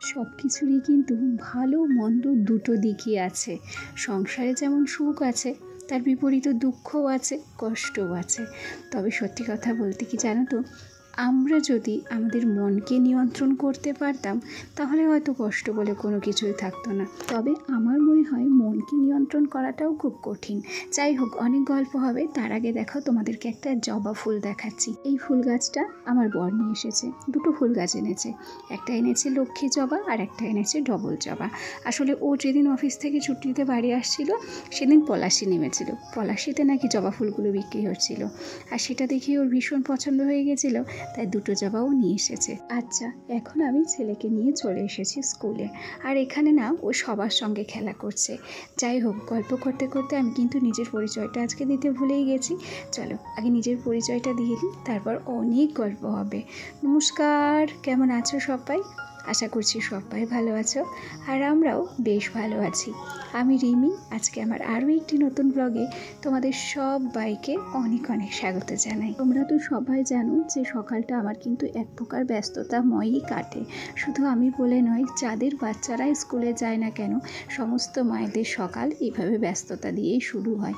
সব কিছুরই কিন্তু ভালো মন্দ দুটো দিকই আছে। সংসারে যেমন সুখ আছে, তার বিপরীত দুঃখও আছে, কষ্টও আছে। তবে সত্যি কথা বলতে কি জানো তো, আমরা যদি আমাদের মনকে নিয়ন্ত্রণ করতে পারতাম তাহলে হয়তো কষ্ট বলে কোনো কিছুই থাকতো না। তবে আমার মনে হয় মনকে নিয়ন্ত্রণ করাটাও খুব কঠিন। যাই হোক, অনেক গল্প হবে, তার আগে দেখো তোমাদেরকে একটা জবা ফুল দেখাচ্ছি। এই ফুল গাছটা আমার বর নিয়ে এসেছে, দুটো ফুল গাছ এনেছে। একটা এনেছে লক্ষ্মী জবা আর একটা এনেছে ডবল জবা। আসলে ও যেদিন অফিস থেকে ছুটিতে বাড়ি আসছিল সেদিন পলাশি নেমেছিল, পলাশিতে নাকি জবা ফুলগুলো বিক্রি হচ্ছিল, আর সেটা দেখে ওর ভীষণ পছন্দ হয়ে গেছিলো, তাই দুটো জবাও নিয়ে এসেছে। আচ্ছা, এখন আমি ছেলেকে নিয়ে চলে এসেছি স্কুলে, আর এখানে না ও সবার সঙ্গে খেলা করছে। যাই হোক, গল্প করতে করতে আমি কিন্তু নিজের পরিচয়টা আজকে দিতে ভুলেই গেছি। চলো আগে নিজের পরিচয়টা দিয়ে দিই, তারপর অনেক গল্প হবে। নমস্কার, কেমন আছো সবাই? আশা করছি সবাই ভালো আছো, আর আমরাও বেশ ভালো আছি। আমি রিমি। আজকে আমার আরও একটি নতুন ব্লগে তোমাদের সবাইকে অনেক অনেক স্বাগত জানাই। তোমরা তো সবাই জানো যে সকালটা আমার কিন্তু এক প্রকার ব্যস্ততাময়ই কাটে। শুধু আমি বলে নয়, যাদের বাচ্চারা স্কুলে যায় না কেন, সমস্ত মায়েদের সকাল এইভাবে ব্যস্ততা দিয়েই শুরু হয়।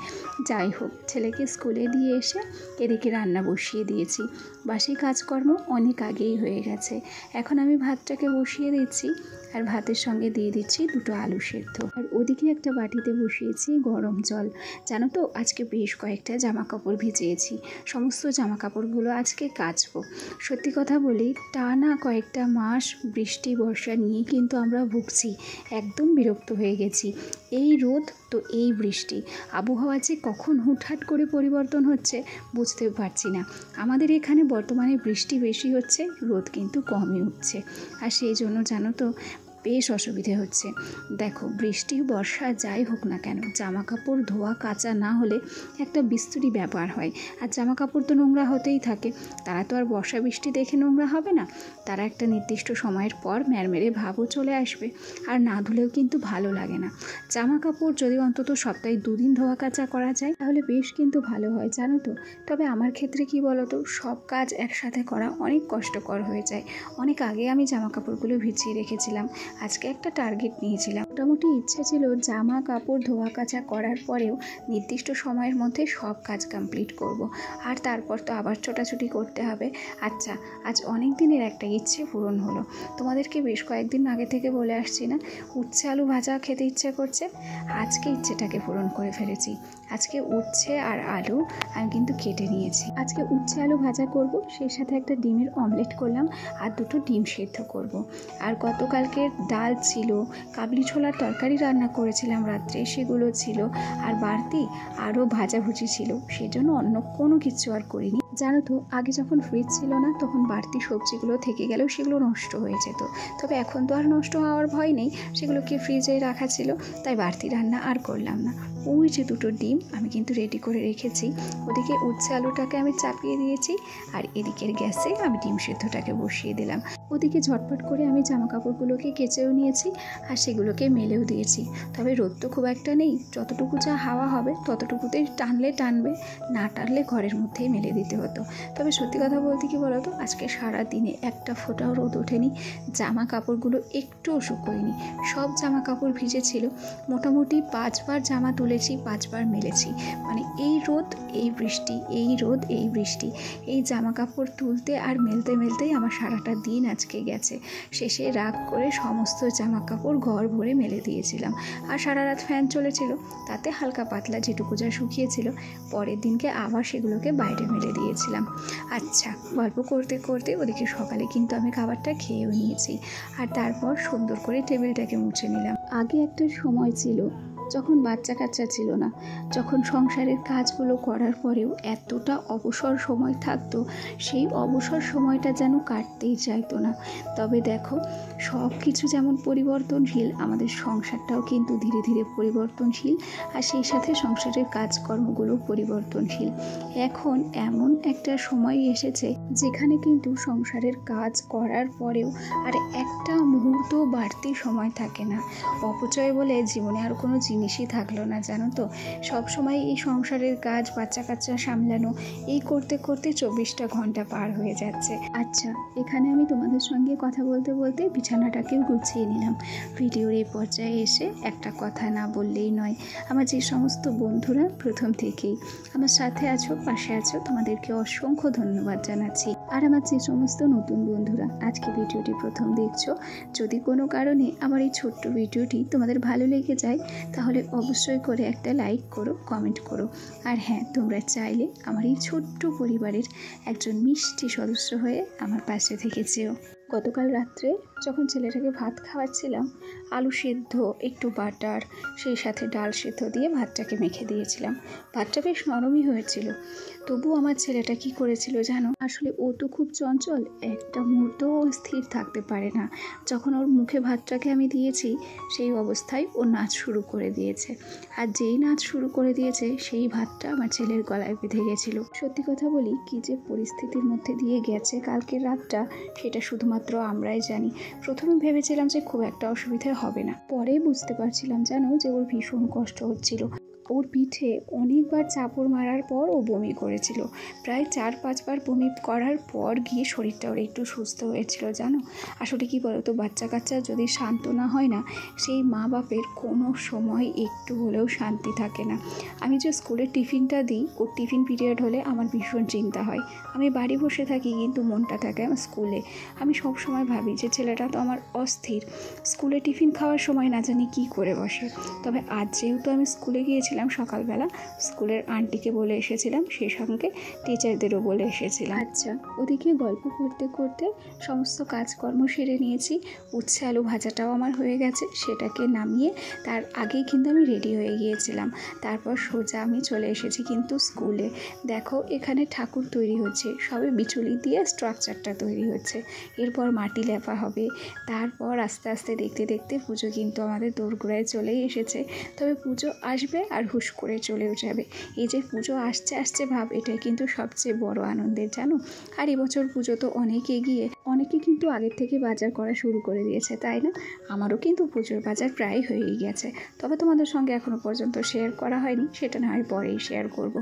যাই হোক, ছেলেকে স্কুলে দিয়ে এসে এদিকে রান্না বসিয়ে দিয়েছি। বাসি কাজকর্ম অনেক আগেই হয়ে গেছে। এখন আমি ভাতটাকে বসিয়ে দিচ্ছি, আর ভাতের সঙ্গে দিয়ে দিচ্ছি দুটো আলু সেদ্ধ, আর ওদিকে একটা বাটিতে বসিয়েছি গরম জল। জানো তো, আজকে বেশ কয়েকটা জামা কাপড় ভিজিয়েছি, সমস্ত জামা কাপড়গুলো আজকে কাচবো। সত্যি কথা বলি, টানা কয়েকটা মাস বৃষ্টি বর্ষা নিয়ে কিন্তু আমরা ভুগছি, একদম বিরক্ত হয়ে গেছি। এই রোদ তো এই বৃষ্টি, আবহাওয়া যে কখন হুটহাট করে পরিবর্তন হচ্ছে বুঝতে পারছি না। আমাদের এখানে বর্তমানে বৃষ্টি বেশি হচ্ছে, রোদ কিন্তু কমই উঠছে, আর সেই জন্য জানো তো বেশ অসুবিধে হচ্ছে। দেখো, বৃষ্টি বর্ষা যাই হোক না কেন, জামা কাপড় ধোয়া কাচা না হলে একটা বিস্তৃতি ব্যাপার হয়। আর জামা কাপড় তো নোংরা হতেই থাকে, তারা তো আর বর্ষা বৃষ্টি দেখে নোংরা হবে না, তারা একটা নির্দিষ্ট সময়ের পর ম্যারমেরে ভাবও চলে আসবে, আর না ধুলেও কিন্তু ভালো লাগে না। জামা কাপড় যদি অন্তত সপ্তাহে 2 দিন ধোয়া কাচা করা যায় তাহলে বেশ কিন্তু ভালো হয়, জানো তো। তবে আমার ক্ষেত্রে কি বলো তো, সব কাজ একসাথে করা অনেক কষ্টকর হয়ে যায়। অনেক আগে আমি জামা কাপড়গুলো ভিজিয়ে রেখেছিলাম, আজকে একটা টার্গেট নিয়েছিলাম। মোটামুটি ইচ্ছে ছিল জামা কাপড় ধোয়া কাচা করার পরেও নির্দিষ্ট সময়ের মধ্যে সব কাজ কমপ্লিট করব, আর তারপর তো আবার ছোটাছুটি করতে হবে। আচ্ছা, আজ অনেক দিনের একটা ইচ্ছে পূরণ হলো। তোমাদেরকে বেশ কয়েকদিন আগে থেকে বলে আসছি না, উচ্ছে আলু ভাজা খেতে ইচ্ছে করছে, আজকে ইচ্ছেটাকে পূরণ করে ফেলেছি। আজকে উচ্ছে আর আলু আমি কিন্তু কেটে নিয়েছি। আজকে উচ্ছে আলু ভাজা করব, সেই সাথে একটা ডিমের অমলেট করলাম, আর দুটো ডিম সেদ্ধ করব। আর গতকালকের ডাল ছিল, কাবলি ছোলার তরকারি রান্না করেছিলাম রাত্রে, সেগুলো ছিল, আর বাড়তি আরও ভাজাভুজি ছিল, সেজন্য অন্য কোনো কিছু আর করিনি। জানো তো, আগে যখন ফ্রিজ ছিল না তখন বাড়তি সবজিগুলো থেকে গেলেও সেগুলো নষ্ট হয়ে যেত, তবে এখন তো আর নষ্ট হওয়ার ভয় নেই, সেগুলোকে ফ্রিজে রাখা ছিল, তাই বাড়তি রান্না আর করলাম না। ওই যে দুটো ডিম আমি কিন্তু রেডি করে রেখেছি, ওদিকে উচ্ছে আলুটাকে আমি চাপিয়ে দিয়েছি, আর এদিকের গ্যাসে আমি ডিম সেদ্ধটাকে বসিয়ে দিলাম। ওদিকে ঝটপট করে আমি জামা কাপড়গুলোকে কেচেও নিয়েছি, আর সেগুলোকে মেলেও দিয়েছি। তবে রোদ তো খুব একটা নেই, যতটুকু যা হাওয়া হবে ততটুকুতেই টানলে টানবে, না টানলে ঘরের মধ্যেই মেলে দিতে হতো। তবে সত্যি কথা বলতে কি বলো তো, আজকে সারা দিনে একটা ফোঁটাও রোদ ওঠেনি, জামা কাপড়গুলো একটুও শুকোয়নি, সব জামা কাপড় ভিজেছিল। মোটামুটি 5 বার জামা তুলেছি, 5 বার মেলেছি। মানে এই রোদ এই বৃষ্টি, এই রোদ এই বৃষ্টি, এই জামা কাপড় তুলতে আর মেলতে মেলতেই আমার সারাটা দিন আজকে গেছে। শেষে রাগ করে সমস্ত জামা কাপড় ঘর ভরে মেলে দিয়েছিলাম, আর সারা রাত ফ্যান চলেছিল, তাতে হালকা পাতলা যেটুকু যা শুকিয়েছিল পরের দিনকে আবার সেগুলোকে বাইরে মেলে দিয়েছিলাম। আচ্ছা, গল্প করতে করতে ওদিকে সকালে কিন্তু আমি খাবারটা খেয়েও নিয়েছি, আর তারপর সুন্দর করে টেবিলটাকে মুছে নিলাম। আগে একটা সময় ছিল যখন বাচ্চা কাচ্চা ছিল না, যখন সংসারের কাজগুলো করার পরেও এতটা অবসর সময় থাকতো, সেই অবসর সময়টা যেন কাটতেই চাইতো না। তবে দেখো, সব কিছু যেমন পরিবর্তনশীল, আমাদের সংসারটাও কিন্তু ধীরে ধীরে পরিবর্তনশীল, আর সেই সাথে সংসারের কাজকর্মগুলো পরিবর্তনশীল। এখন এমন একটা সময় এসেছে যেখানে কিন্তু সংসারের কাজ করার পরেও আর একটা মুহূর্ত বাড়তি সময় থাকে না। অপচয় বলে জীবনে আর কোনো জিনিস জিনিসই থাকলো না, জানো তো। সব সময় এই সংসারের কাজ, বাচ্চা কাচ্চা সামলানো, এই করতে করতে 24টা ঘন্টা পার হয়ে যাচ্ছে। আচ্ছা, এখানে আমি তোমাদের সঙ্গে কথা বলতে বলতে বিছানাটাকেও গুছিয়ে নিলাম। ভিডিওর এই পর্যায়ে এসে একটা কথা না বললেই নয়। আমার যে সমস্ত বন্ধুরা প্রথম থেকেই আমার সাথে আছো, পাশে আছো, তোমাদেরকে অসংখ্য ধন্যবাদ জানাচ্ছি। আর আমার যে সমস্ত নতুন বন্ধুরা আজকে ভিডিওটি প্রথম দেখছো, যদি কোনো কারণে আমার এই ছোট্ট ভিডিওটি তোমাদের ভালো লেগে যায় তাহলে অবশ্যই করে একটা লাইক করো, কমেন্ট করো। আর হ্যাঁ, তোমরা চাইলে আমার এই ছোট্ট পরিবারের একজন মিষ্টি সদস্য হয়ে আমার পাশে থেকেছেও। গতকাল রাত্রে যখন ছেলেটাকে ভাত খাওয়াচ্ছিলাম, আলু সেদ্ধ, একটু বাটার, সেই সাথে ডাল সেদ্ধ দিয়ে ভাতটাকে মেখে দিয়েছিলাম। ভাতটা বেশ নরমই হয়েছিল। তবু আমার ছেলেটা কি করেছিল জানো? আসলে ও তো খুব চঞ্চল, একটা মুহূর্তও স্থির থাকতে পারে না। যখন ওর মুখে ভাতটাকে আমি দিয়েছি, সেই অবস্থায় ও নাচ শুরু করে দিয়েছে। আর যেই নাচ শুরু করে দিয়েছে, সেই ভাতটা আমার ছেলের গলায় বেঁধে গেছিল। সত্যি কথা বলি, কি যে পরিস্থিতির মধ্যে দিয়ে গেছে কালকের রাতটা, সেটা শুধুমাত্র আমরাই জানি। প্রথমে ভেবেছিলাম যে খুব একটা অসুবিধা হবে না, পরে বুঝতে পারছিলাম জানো যে ওর ভীষণ কষ্ট হচ্ছিল। ওর পিঠে অনেকবার চাপড় মারার পর ও বমি করেছিল। প্রায় 4-5 বার বমি করার পর গিয়ে শরীরটা ওর একটু সুস্থ হয়েছিল জানো। আসলে কি বলো তো, বাচ্চা কাচ্চা যদি শান্ত না হয় না, সেই মা বাপের কোনো সময় একটু হলেও শান্তি থাকে না। আমি যে স্কুলে টিফিনটা দিই, ওর টিফিন পিরিয়ড হলে আমার ভীষণ চিন্তা হয়। আমি বাড়ি বসে থাকি কিন্তু মনটা থাকে আমার স্কুলে। আমি সব সময় ভাবি যে ছেলেটা তো আমার অস্থির, স্কুলে টিফিন খাওয়ার সময় না জানি কী করে বসে। তবে আজ যেহেতু আমি স্কুলে গিয়েছিলাম সকালবেলা, স্কুলের আন্টিকে বলে এসেছিলাম, সেই সঙ্গে টিচারদেরও বলে এসেছিলাম। আচ্ছা, ওদিকে গল্প করতে করতে সমস্ত কাজকর্ম সেরে নিয়েছি। উচ্ছে আলু ভাজাটাও আমার হয়ে গেছে, সেটাকে নামিয়ে তার আগেই কিন্তু আমি রেডি হয়ে গিয়েছিলাম। তারপর সোজা আমি চলে এসেছি কিন্তু স্কুলে। দেখো, এখানে ঠাকুর তৈরি হচ্ছে, সবে বিচুলি দিয়ে স্ট্রাকচারটা তৈরি হচ্ছে, এরপর মাটি লেপা হবে। তারপর আস্তে আস্তে দেখতে দেখতে পুজো কিন্তু আমাদের দোরগোড়ায় চলেই এসেছে। তবে পুজো আসবে আর হুশ করে চলেও যাবে। এই যে পুজো আসছে আসছে ভাব, এটাই কিন্তু সবচেয়ে বড় আনন্দের জানো। আর এবছর পুজো তো অনেক এগিয়ে, অনেকে কিন্তু আগের থেকে বাজার করা শুরু করে দিয়েছে, তাই না? আমারও কিন্তু পুজোর বাজার প্রায় হয়েই গেছে, তবে তোমাদের সঙ্গে এখনও পর্যন্ত শেয়ার করা হয়নি, সেটা না হয় পরেই শেয়ার করব।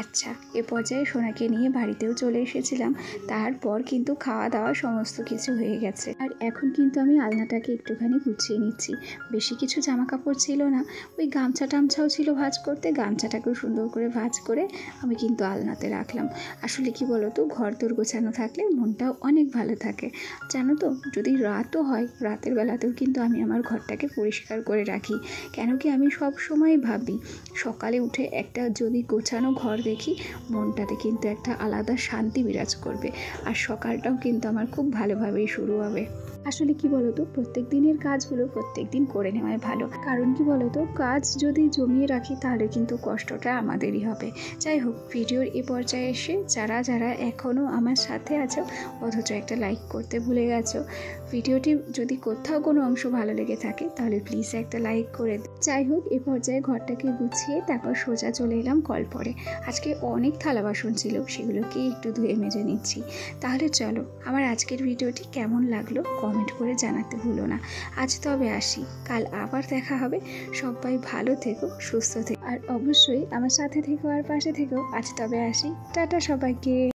আচ্ছা, এ পর্যায়ে সোনাকে নিয়ে বাড়িতেও চলে এসেছিলাম। তারপর কিন্তু খাওয়া দাওয়া সমস্ত কিছু হয়ে গেছে। আর এখন কিন্তু আমি আলনাটাকে একটুখানি গুছিয়ে নিচ্ছি। বেশি কিছু জামা কাপড় ছিল না, ওই গামছা টামছাও ছিল ভাঁজ করতে, গামছাটাকেও সুন্দর করে ভাঁজ করে আমি কিন্তু আলনাতে রাখলাম। আসলে কি বলো তো, ঘর দোর গোছানো থাকলে মনটাও অনেক ভালো থাকে জানো তো। যদি রাতও হয়, রাতের বেলাতেও কিন্তু আমি আমার ঘরটাকে পরিষ্কার করে রাখি। কেন কি, আমি সব সময় ভাবি সকালে উঠে একটা যদি গোছানো ঘর দেখি, মনটাতে কিন্তু একটা আলাদা শান্তি বিরাজ করবে, আর সকালটাও কিন্তু আমার খুব ভালোভাবেই শুরু হবে। আসলে কি বলতো, প্রত্যেক দিনের কাজগুলো প্রত্যেক দিন করে নেওয়াই ভালো। কারণ কি বলতো, কাজ যদি জমিয়ে রাখি তাহলে কিন্তু কষ্টটা আমাদেরই হবে। যাই হোক, ভিডিওর এ পর্যায়ে এসে যারা যারা এখনও আমার সাথে আছো অথচ একটা লাইক করতে ভুলে গেছো, ভিডিওটি যদি কোথাও কোনো অংশ ভালো লেগে থাকে তাহলে প্লিজ একটা লাইক করে। যাই হোক, এ পর্যায়ে ঘরটাকে গুছিয়ে তারপর সোজা চলে এলাম কলপরে। আজকে অনেক থালা বাসন ছিল, সেগুলোকে একটু ধুয়ে মেজে নিচ্ছি। তাহলে চলো, আমার আজকের ভিডিওটি কেমন লাগলো কমেন্ট করে জানাতে ভুলো না। আজ তবে আসি, কাল আবার দেখা হবে। সবাই ভালো থেকো, সুস্থ থেকো, আর অবশ্যই আমার সাথে থেকো আর পাশে থেকো। আজ তবে আসি, টাটা সবাইকে।